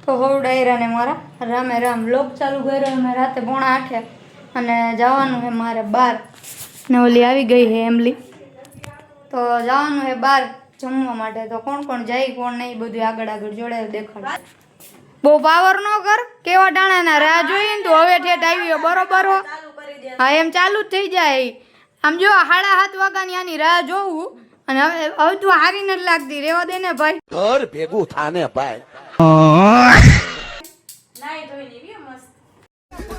તો હો ડાયરાને મારા રામે રામ લોક ચાલુ કર્યો અમે રાતે 7:30 અને જવાનું છે મારે બહાર ને ઓલી આવી ગઈ છે એમલી તો જવાનું છે બહાર જમવા માટે તો કોણ કોણ જાય કોણ નહીં બધું આગળ આગળ જોડે દેખાડ બહુ પાવર ન કર કેવા ટાણાના રાહ જોઈએ ને તો હવે ઠેઠ આવ્યો બરોબર હો હા એમ ચાલુ જ થઈ જાય આમ જો 7:30 વાગ્યાની આની રાહ જોવું અને હવે તું હારી નથી લાગતી રેવા દે ને ભાઈ ઘર ભેગું થાને ભાઈ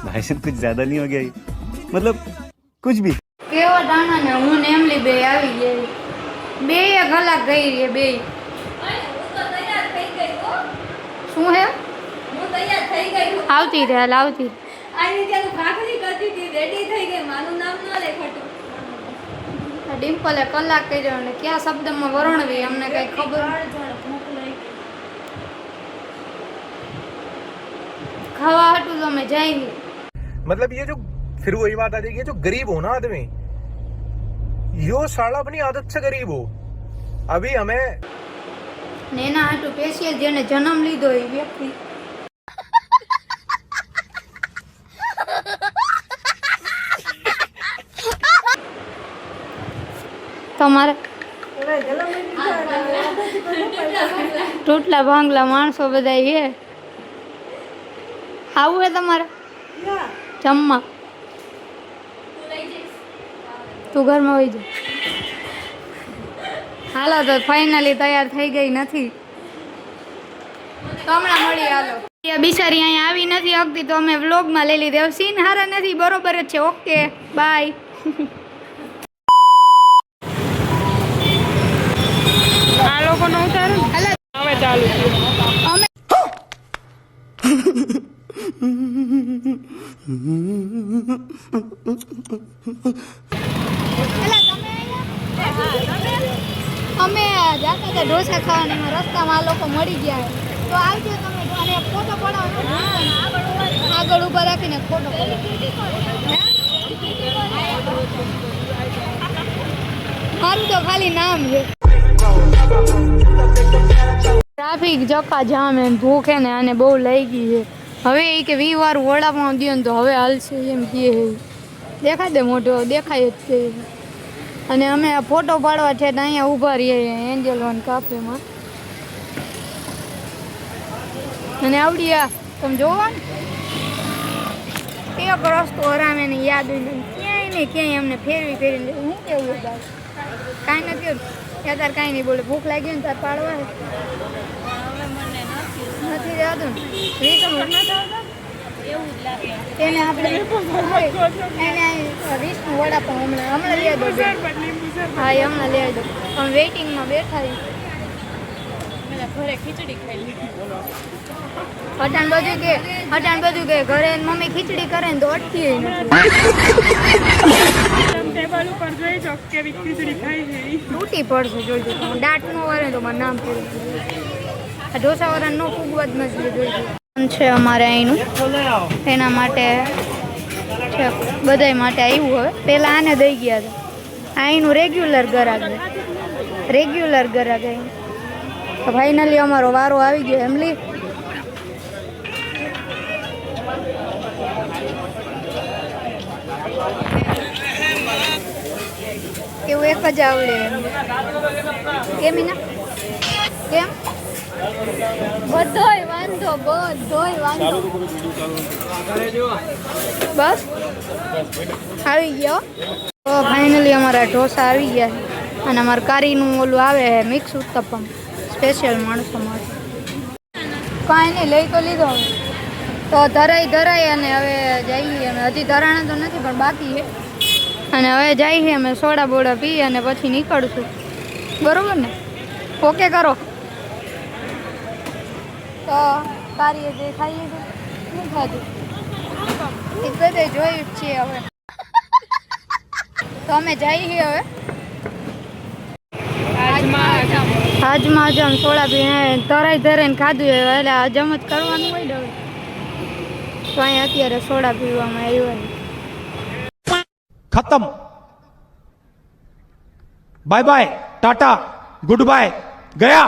भाई साहब कुछ ज्यादा नहीं हो गया ये? मतलब कुछ भी કેવા ટાણા ને હું ને એમલી બે આવી ગઈ 2 કલાક ગઈ રે બે શું હે હું તૈયાર થઈ ગઈ હું આવતી રે હાલ આવતી આની ત્યાં ભાખરી કરતી હતી રેડી થઈ ગઈ મારું નામ ન લેખતો ડિમ્પલે કલાક કર્યો અને ક્યાં શબ્દમાં વર્ણવી અમને કઈ ખબર ખાવા હતું તો અમે જઈ मतलब ये जो फिर वही बात आ जाएगी जो गरीब हो ना आदमी यो साला अपनी आदत से गरीब हो अभी हमें નેના હાટુ સ્પેશિયલ જેને જન્મ લીધો એ વ્યક્તિ તમારે તૂટલા ભાંગલા માણસો બધા છે આવું હે તમારે જમવા તું ઘરમાં હોઈ જા હાલો તો ફાઇનલી તૈયાર થઈ ગઈ નથી તો હમણાં મળી હાલો બિચારી અહીંયા આવી નથી શકતી તો અમે વ્લોગમાં લઈ લીધી હવે સીન હારા નથી બરોબર જ છે ઓકે બાય આ લોકોનો ઉતારો હવે ચાલુ અમે અમે જાતા હતા ઢોસા ખાવાના રસ્તામાં આ લોકો મળી ગયા તો આવજો તમે અને ફોટો પડાવો આગળ ઉભા રાખીને ફોટો મારું તો ખાલી નામ છે ટ્રાફિક જકા જામ એમ ભૂખ ને આને બહુ લઈ ગઈ છે હવે એ કે 20 વાર વડાપાઉં દે ને તો હવે હાલશે એમ કહે દેખાય દે મોટો દેખાય જ છે અને અમે આ ફોટો પાડવા છે અહીંયા ઊભા રહીએ એન્જલ વન કાફેમાં અને આવડી આ તમે જોવો ને એક રસ્તો હરામે ને યાદ હોય ક્યાંય ને ક્યાંય અમને ફેરવી ફેરવી હું કેવું કાંઈ નથી અત્યારે કાંઈ નહીં બોલે ભૂખ લાગી ને તાર પાડવા નથી જતું એને આપણે એને 20નું વડાપાઉં હમણાં લઈ દો હા એ હમણાં લઈ દો પણ વેઇટિંગમાં બેઠા ઘરે ખીચડી ખાઈ લીધી અટાણ બધું કે ઘરે મમ્મી ખીચડી કરે ને તો અટકી ટેબલ ઉપર જોઈ જો કેવી ખીચડી ખાઈ ગઈ તૂટી પડશે જોઈજો દાંત નો વરે તો મારું નામ પડે આ ઢોસાવાળા નો ફૂગવા જ નથી જોઈજો છે અમારે અહીંનું એના માટે છે બધાય માટે આવ્યું હવે પહેલાં આને દઈ ગયા હતા અહીંનું રેગ્યુલર ગ્રાહક તો ફાઇનલી અમારો વારો આવી ગયો એમલી એવું એક જ આવડે કેમ ના કેમ બધોય વાંધો બસ આવી ગયો તો ફાઇનલી અમારા ઢોસા આવી ગયા અને અમારા કારીનું ઓલું આવે મિક્સ ઉત્તપમ સ્પેશિયલ માણસો માટે કાંઈ નહીં લઈ તો લીધો હવે તો ધરાઈ અને હવે જઈએ અમે હજી ધરાણા તો નથી પણ બાકી છે અને હવે જઈએ અમે સોડા બોડા પી અને પછી નીકળશું બરોબર ને ઓકે કરો તો કાર્ય જે ખાઈએ છીએ શું ખાધું એ બધે જોયું જ છીએ હવે તો અમે જઈએ હવે આજમાં હજમ સોડા પી ધરાઈને ખાધું એટલે હજમ જ કરવાનું હોય ને હવે તો અહીંયા અત્યારે સોડા પીવામાં આવ્યા खत्म bye bye tata good bye गया।